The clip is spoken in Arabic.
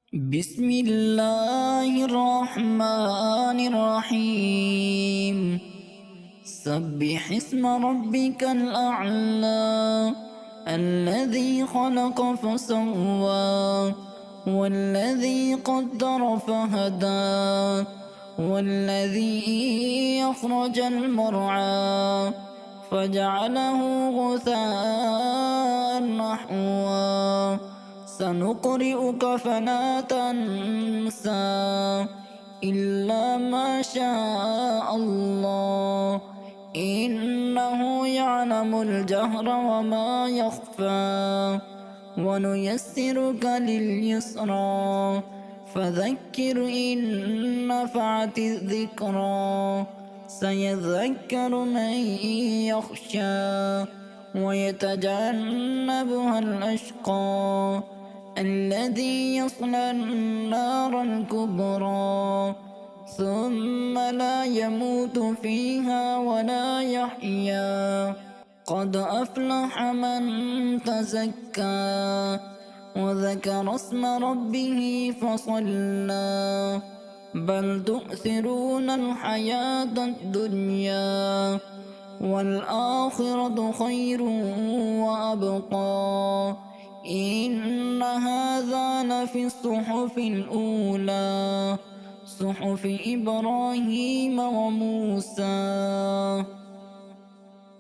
بسم الله الرحمن الرحيم. سبح اسم ربك الأعلى الذي خلق فسوى والذي قدر فهدى والذي أخرج المرعى فجعله غثاء نحوا. سنقرئك فلا تنسى إلا ما شاء الله إنه يعلم الجهر وما يخفى. ونيسرك لليسرى فذكر إن نفعت الذكرى. سيذكر من يخشى ويتجنبها الأشقى الذي يصلى النار الكبرى ثم لا يموت فيها ولا يحيا. قد أفلح من تزكى وذكر اسم ربه فصلى. بل تؤثرون الحياة الدنيا والآخرة خير وأبقى. إن هذا لفي الصحف الأولى صحف إبراهيم وموسى.